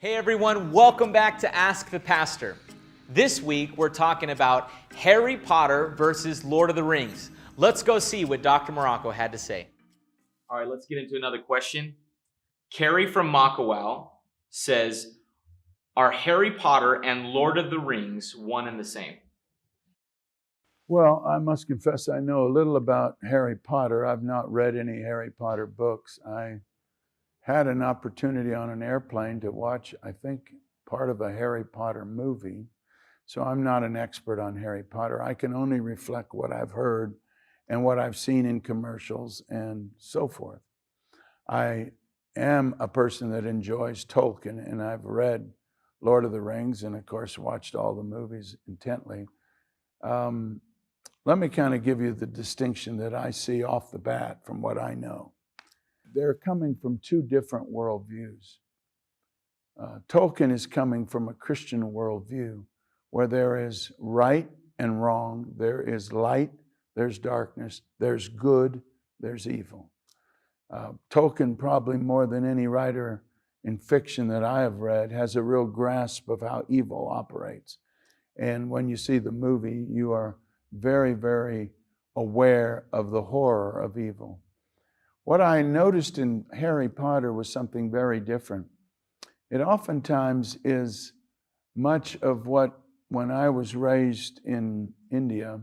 Hey everyone, welcome back to Ask the Pastor. This week we're talking about Harry Potter versus Lord of the Rings. Let's go see what Dr. Marocco had to say. All right, let's get into another question. Carrie from Makawao says, are Harry Potter and Lord of the Rings one and the same? Well, I must confess I know a little about Harry Potter. I've not read any Harry Potter books. I had an opportunity on an airplane to watch, I think, part of a Harry Potter movie. So I'm not an expert on Harry Potter. I can only reflect what I've heard and what I've seen in commercials and so forth. I am a person that enjoys Tolkien, and I've read Lord of the Rings and, of course, watched all the movies intently. Let me kind of give you the distinction that I see off the bat from what I know. They're coming from two different worldviews. Tolkien is coming from a Christian worldview where there is right and wrong, there is light, there's darkness, there's good, there's evil. Tolkien, probably more than any writer in fiction that I have read, has a real grasp of how evil operates. And when you see the movie, you are very, very aware of the horror of evil. What I noticed in Harry Potter was something very different. It oftentimes is much of what, when I was raised in India,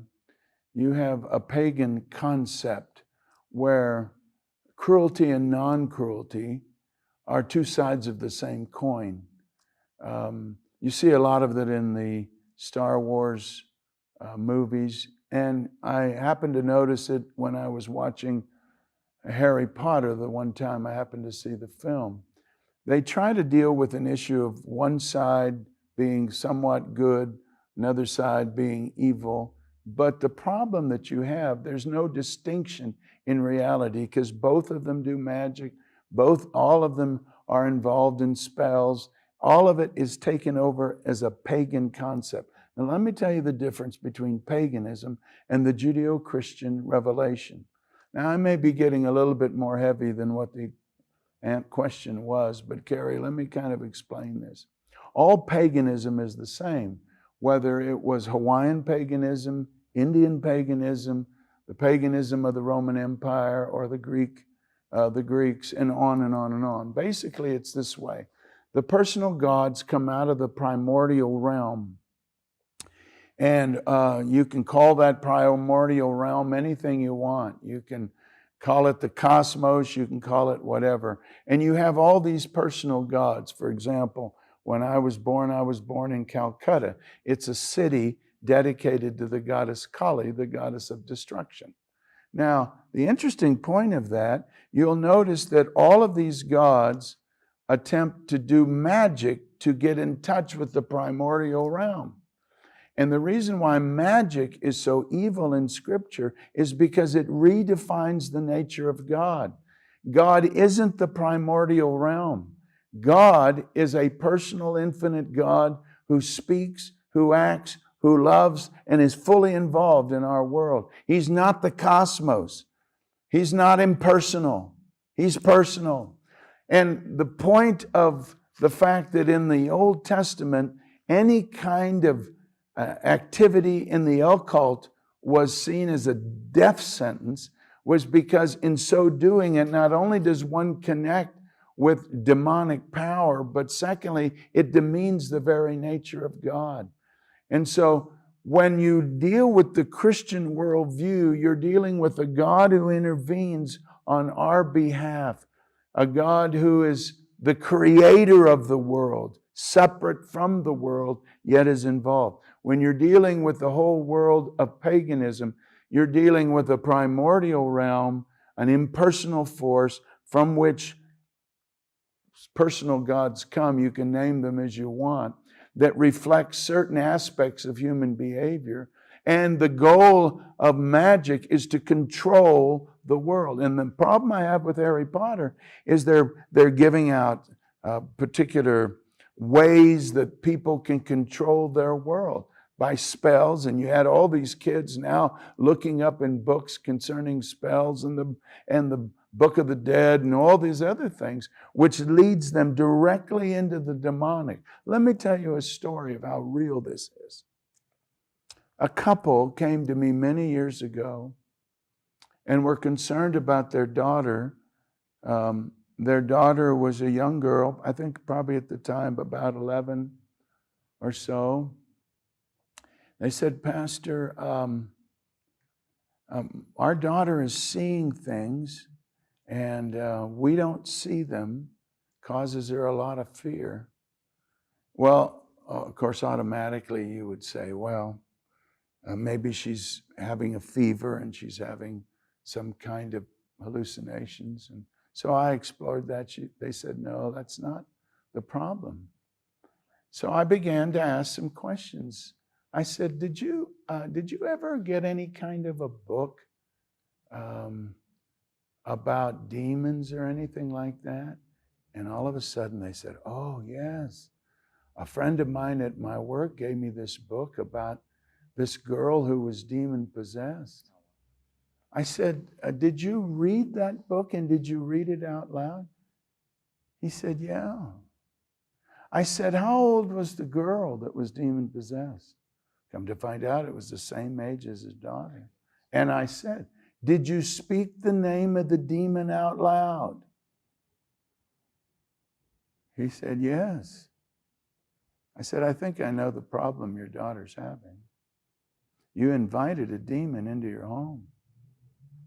you have a pagan concept where cruelty and non-cruelty are two sides of the same coin. You see a lot of that in the Star Wars movies, and I happened to notice it when I was watching Harry Potter. The one time I happened to see the film, they try to deal with an issue of one side being somewhat good, another side being evil. But the problem that you have, there's no distinction in reality because both of them do magic. All of them are involved in spells. All of it is taken over as a pagan concept. Now, let me tell you the difference between paganism and the Judeo-Christian revelation. Now, I may be getting a little bit more heavy than what the question was, but Carrie, let me kind of explain this. All paganism is the same, whether it was Hawaiian paganism, Indian paganism, the paganism of the Roman Empire, or the Greeks, and on and on and on. Basically, it's this way. The personal gods come out of the primordial realm. And you can call that primordial realm anything you want. You can call it the cosmos, you can call it whatever. And you have all these personal gods. For example, when I was born in Calcutta. It's a city dedicated to the goddess Kali, the goddess of destruction. Now, the interesting point of that, you'll notice that all of these gods attempt to do magic to get in touch with the primordial realm. And the reason why magic is so evil in Scripture is because it redefines the nature of God. God isn't the primordial realm. God is a personal, infinite God who speaks, who acts, who loves, and is fully involved in our world. He's not the cosmos. He's not impersonal. He's personal. And the point of the fact that in the Old Testament, any kind of activity in the occult was seen as a death sentence was because in so doing it, not only does one connect with demonic power, but secondly, it demeans the very nature of God. And so when you deal with the Christian worldview, you're dealing with a God who intervenes on our behalf, a God who is the creator of the world, separate from the world, yet is involved. When you're dealing with the whole world of paganism, you're dealing with a primordial realm, an impersonal force from which personal gods come, you can name them as you want, that reflects certain aspects of human behavior. And the goal of magic is to control the world. And the problem I have with Harry Potter is they're giving out particular ways that people can control their world by spells. And you had all these kids now looking up in books concerning spells and the Book of the Dead and all these other things, which leads them directly into the demonic. Let me tell you a story of how real this is. A couple came to me many years ago and were concerned about their daughter. Their daughter was a young girl, I think probably at the time about 11 or so. They said, Pastor, our daughter is seeing things and we don't see them, causes her a lot of fear. Well, of course, automatically you would say, well, maybe she's having a fever and she's having some kind of hallucinations. And so I explored that. They said, no, that's not the problem. So I began to ask some questions. I said, did you ever get any kind of a book about demons or anything like that? And all of a sudden they said, oh, yes. A friend of mine at my work gave me this book about this girl who was demon-possessed. I said, did you read that book and did you read it out loud? He said, yeah. I said, how old was the girl that was demon-possessed? Come to find out it was the same age as his daughter. And I said, did you speak the name of the demon out loud? He said, yes. I said, I think I know the problem your daughter's having. You invited a demon into your home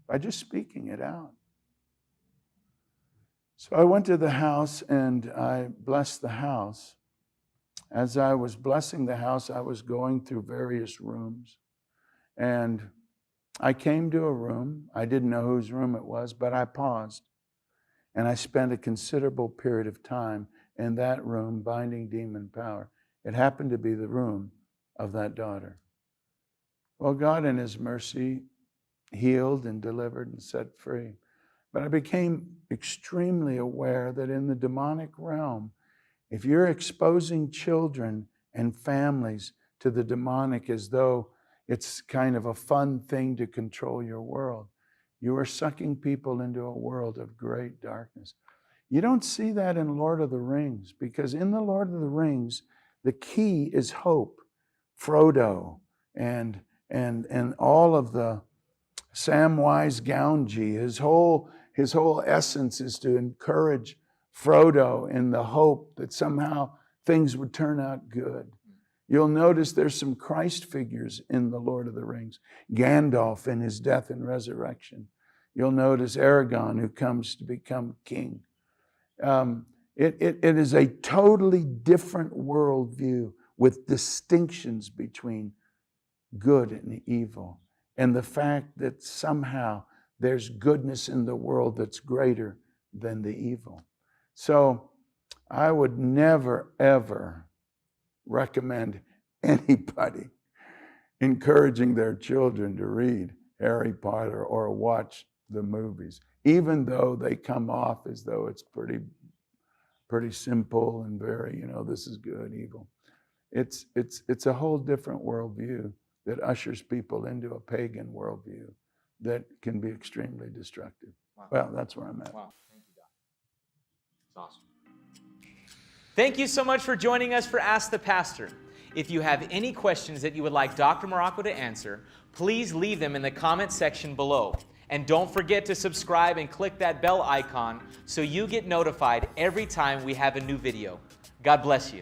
by just speaking it out. So I went to the house and I blessed the house. As I was blessing the house, I was going through various rooms. And I came to a room. I didn't know whose room it was, but I paused. And I spent a considerable period of time in that room binding demon power. It happened to be the room of that daughter. Well, God in His mercy healed and delivered and set free. But I became extremely aware that in the demonic realm, if you're exposing children and families to the demonic as though it's kind of a fun thing to control your world, you are sucking people into a world of great darkness. You don't see that in Lord of the Rings, because in the Lord of the Rings, the key is hope. Frodo and all of the Samwise Gamgee, his whole essence is to encourage Frodo in the hope that somehow things would turn out good. You'll notice there's some Christ figures in the Lord of the Rings. Gandalf in his death and resurrection. You'll notice Aragorn, who comes to become king. It is a totally different worldview with distinctions between good and evil. And the fact that somehow there's goodness in the world that's greater than the evil. So I would never, ever recommend anybody encouraging their children to read Harry Potter or watch the movies, even though they come off as though it's pretty simple and very, this is good, evil. It's a whole different worldview that ushers people into a pagan worldview that can be extremely destructive. Wow. Well, that's where I'm at. Wow. Thank you, Doc. It's awesome. Thank you so much for joining us for Ask the Pastor. If you have any questions that you would like Dr. Marocco to answer, please leave them in the comment section below. And don't forget to subscribe and click that bell icon so you get notified every time we have a new video. God bless you.